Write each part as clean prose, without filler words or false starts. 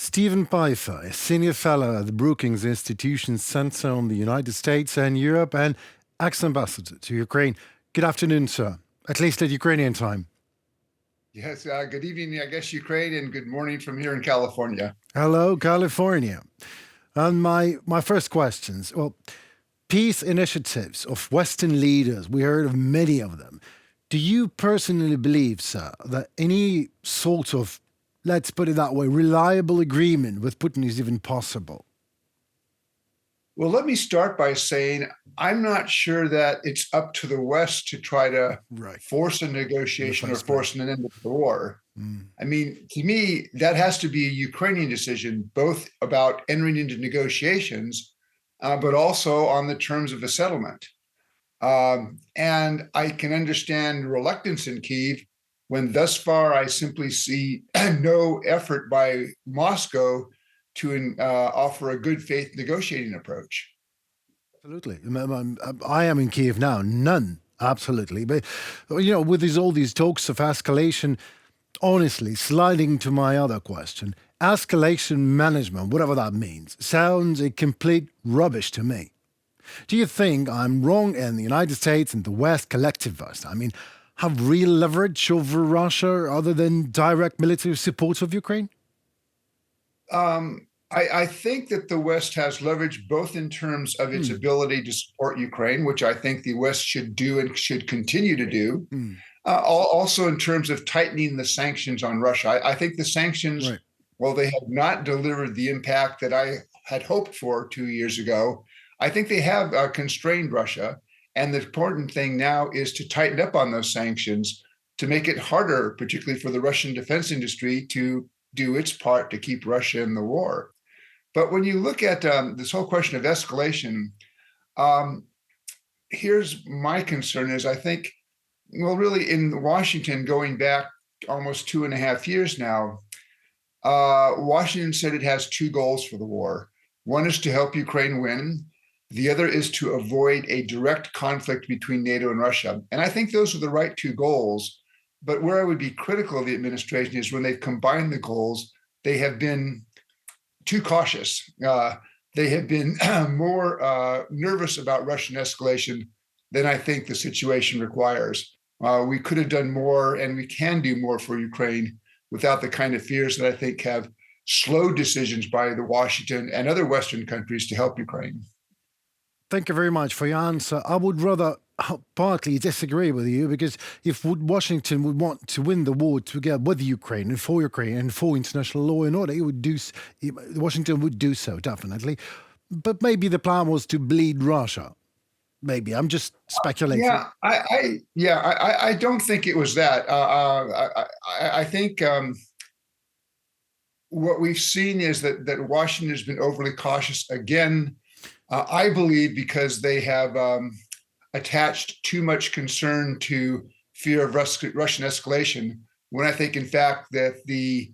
Stephen Pifer, a senior fellow at the Brookings Institution Center on the United States and Europe and ex-ambassador to Ukraine. Good afternoon, sir, at least at Ukrainian time. Yes, good evening, I guess, Ukraine, and good morning from here in California. Hello, California. And my first questions, well, peace initiatives of Western leaders, we heard of many of them. Do you personally believe, sir, that any sort of, let's put it that way, reliable agreement with Putin is even possible? Well, let me start by saying I'm not sure that it's up to the West to try to force a negotiation or force an end to the war. I mean, to me, that has to be a Ukrainian decision, both about entering into negotiations, but also on the terms of a settlement. And I can understand reluctance in Kyiv when thus far I simply see no effort by Moscow to offer a good faith negotiating approach. Absolutely. I am in Kiev now. None. Absolutely. But, with all these talks of escalation, honestly, sliding to my other question, escalation management, whatever that means, sounds a complete rubbish to me. Do you think I'm wrong and the United States and the West, collective West, have real leverage over Russia other than direct military support of Ukraine? I think that the West has leverage both in terms of its ability to support Ukraine, which I think the West should do and should continue to do. Also in terms of tightening the sanctions on Russia. I think the sanctions, while they have not delivered the impact that I had hoped for 2 years ago, I think they have constrained Russia. And the important thing now is to tighten up on those sanctions to make it harder, particularly for the Russian defense industry, to do its part to keep Russia in the war. But when you look at this whole question of escalation, here's my concern is I think, well, really in Washington, going back almost 2.5 years now, Washington said it has two goals for the war. One is to help Ukraine win. The other is to avoid a direct conflict between NATO and Russia. And I think those are the right two goals. But where I would be critical of the administration is when they've combined the goals, they have been too cautious. They have been more nervous about Russian escalation than I think the situation requires. We could have done more and we can do more for Ukraine without the kind of fears that I think have slowed decisions by the Washington and other Western countries to help Ukraine. Thank you very much for your answer. I would rather partly disagree with you because if Washington would want to win the war together with Ukraine and for international law and order, Washington would do so, definitely. But maybe the plan was to bleed Russia. Maybe. I'm just speculating. I don't think it was that. I think what we've seen is that Washington has been overly cautious again. I believe because they have attached too much concern to fear of Russian escalation, when I think, in fact, that the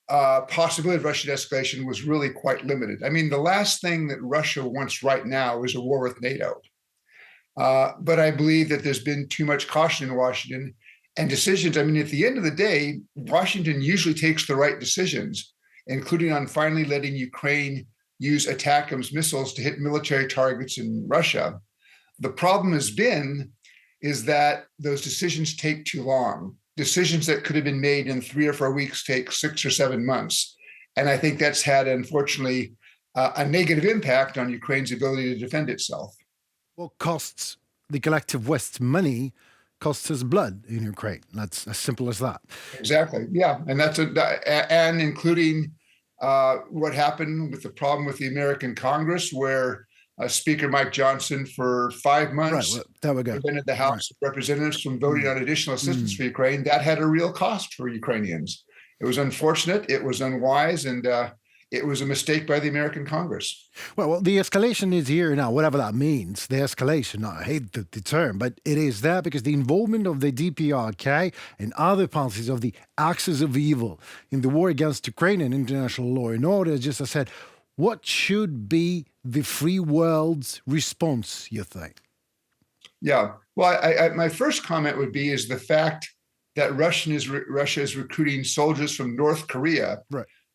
possibility of Russian escalation was really quite limited. I mean, the last thing that Russia wants right now is a war with NATO. But I believe that there's been too much caution in Washington and decisions. I mean, at the end of the day, Washington usually takes the right decisions, including on finally letting Ukraine use ATACMS missiles to hit military targets in Russia. The problem is that those decisions take too long. Decisions that could have been made in 3 or 4 weeks take 6 or 7 months. And I think that's had, unfortunately, a negative impact on Ukraine's ability to defend itself. What costs the collective West money costs us blood in Ukraine. That's as simple as that. Exactly. Yeah. And and including what happened with the problem with the American Congress, where Speaker Mike Johnson for 5 months prevented the House of Representatives from voting on additional assistance for Ukraine. That had a real cost for Ukrainians. It was unfortunate, it was unwise, and it was a mistake by the American Congress. Well, the escalation is here now, whatever that means. The escalation, I hate the term, but it is there because the involvement of the DPRK and other parties of the axis of evil in the war against Ukraine and international law and order, just as I said, what should be the free world's response, you think? Yeah, well, my first comment would be is the fact that Russia is recruiting soldiers from North Korea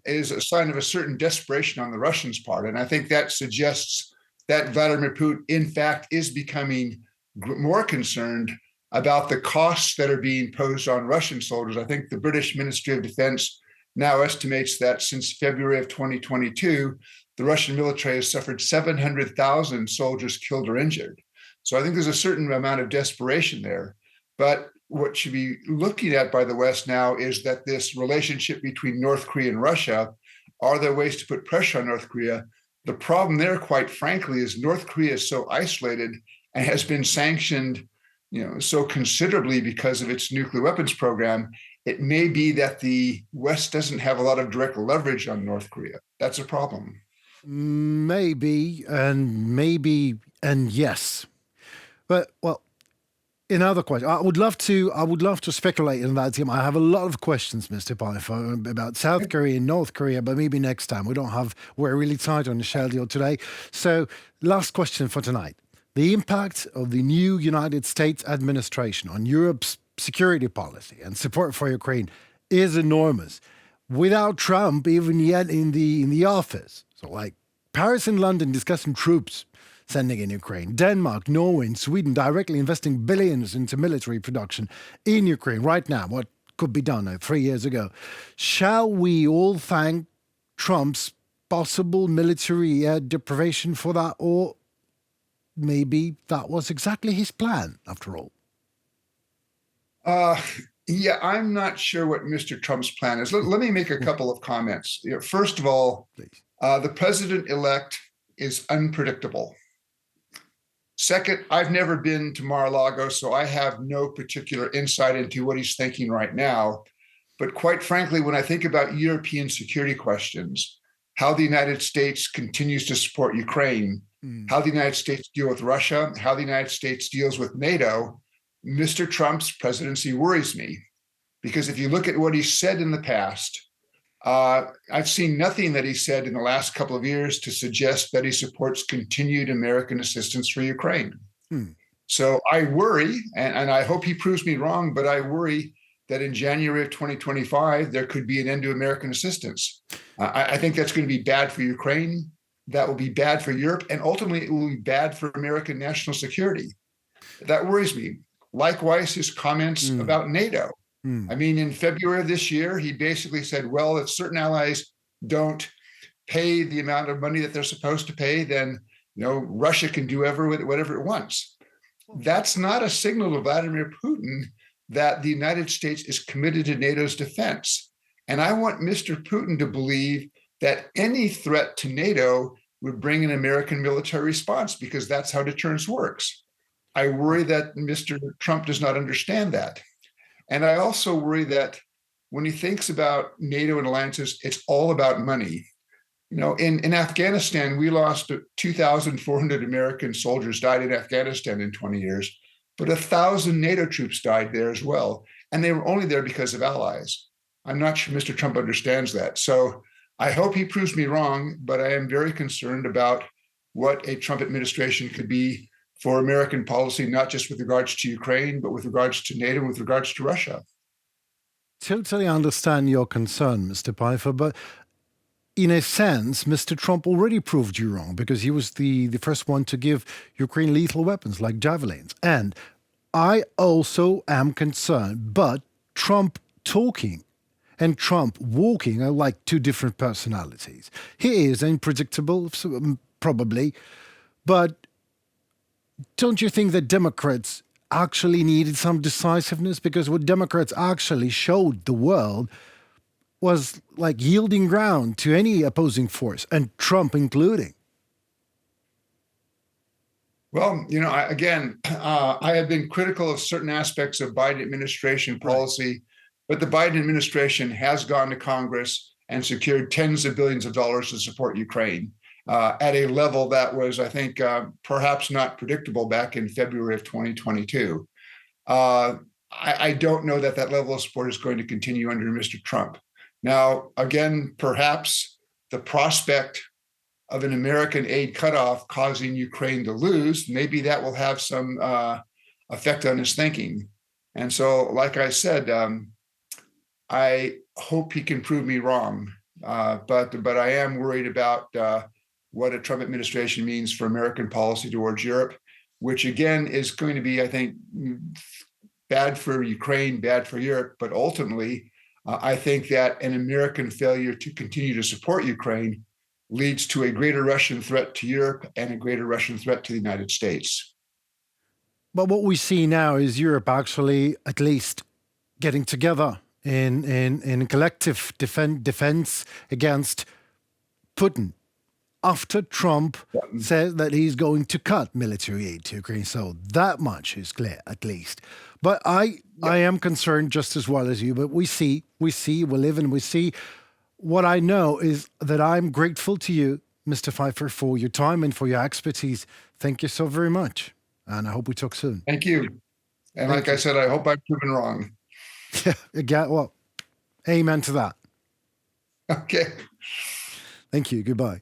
is a sign of a certain desperation on the Russians' part. And I think that suggests that Vladimir Putin, in fact, is becoming more concerned about the costs that are being posed on Russian soldiers. I think the British Ministry of Defense now estimates that since February of 2022, the Russian military has suffered 700,000 soldiers killed or injured. So I think there's a certain amount of desperation there. But what should be looking at by the West now is that this relationship between North Korea and Russia, are there ways to put pressure on North Korea? The problem there, quite frankly, is North Korea is so isolated and has been sanctioned, so considerably because of its nuclear weapons program. It may be that the West doesn't have a lot of direct leverage on North Korea. That's a problem. Maybe, and yes. But, well, another question. I would love to speculate on that, Tim. I have a lot of questions, Mr. Pifer, about South Korea and North Korea, but maybe next time. We're really tight on the schedule today. So, last question for tonight. The impact of the new United States administration on Europe's security policy and support for Ukraine is enormous. Without Trump even yet in the office. So, like Paris and London discussing troops sending in Ukraine, Denmark, Norway, and Sweden directly investing billions into military production in Ukraine right now, what could be done 3 years ago. Shall we all thank Trump's possible military deprivation for that, or maybe that was exactly his plan after all? Yeah, I'm not sure what Mr. Trump's plan is. Let me make a couple of comments. First of all, the president-elect is unpredictable. Second, I've never been to Mar-a-Lago, so I have no particular insight into what he's thinking right now. But quite frankly, when I think about European security questions, how the United States continues to support Ukraine, how the United States deal with Russia, how the United States deals with NATO, Mr. Trump's presidency worries me. Because if you look at what he said in the past, I've seen nothing that he said in the last couple of years to suggest that he supports continued American assistance for Ukraine. So I worry, and I hope he proves me wrong, but I worry that in January of 2025, there could be an end to American assistance. I think that's going to be bad for Ukraine. That will be bad for Europe, and ultimately it will be bad for American national security. That worries me. Likewise, his comments about NATO. I mean, in February of this year, he basically said, well, if certain allies don't pay the amount of money that they're supposed to pay, then Russia can do whatever it wants. That's not a signal to Vladimir Putin that the United States is committed to NATO's defense. And I want Mr. Putin to believe that any threat to NATO would bring an American military response, because that's how deterrence works. I worry that Mr. Trump does not understand that. And I also worry that when he thinks about NATO and alliances, it's all about money. In Afghanistan, we lost 2,400 American soldiers died in Afghanistan in 20 years, but 1,000 NATO troops died there as well. And they were only there because of allies. I'm not sure Mr. Trump understands that. So I hope he proves me wrong, but I am very concerned about what a Trump administration could be for American policy, not just with regards to Ukraine, but with regards to NATO, with regards to Russia. Totally understand your concern, Mr. Pifer, but in a sense, Mr. Trump already proved you wrong, because he was the first one to give Ukraine lethal weapons like javelins. And I also am concerned, but Trump talking and Trump walking are like two different personalities. He is unpredictable, probably, but don't you think that Democrats actually needed some decisiveness? Because what Democrats actually showed the world was like yielding ground to any opposing force, and Trump including. Well, I have been critical of certain aspects of Biden administration policy, but the Biden administration has gone to Congress and secured tens of billions of dollars to support Ukraine. At a level that was, I think, perhaps not predictable back in February of 2022. I don't know that level of support is going to continue under Mr. Trump. Now, again, perhaps the prospect of an American aid cutoff causing Ukraine to lose, maybe that will have some effect on his thinking. And so, like I said, I hope he can prove me wrong. But I am worried about what a Trump administration means for American policy towards Europe, which again is going to be, I think, bad for Ukraine, bad for Europe. But ultimately, I think that an American failure to continue to support Ukraine leads to a greater Russian threat to Europe and a greater Russian threat to the United States. But what we see now is Europe actually at least getting together in collective defense against Putin after Trump says that he's going to cut military aid to Ukraine. So that much is clear, at least. But I am concerned just as well as you. But we live and we see. What I know is that I'm grateful to you, Mr. Pifer, for your time and for your expertise. Thank you so very much. And I hope we talk soon. Thank you. And like I said, I hope I've proven wrong. Again, well, amen to that. Okay. Thank you. Goodbye.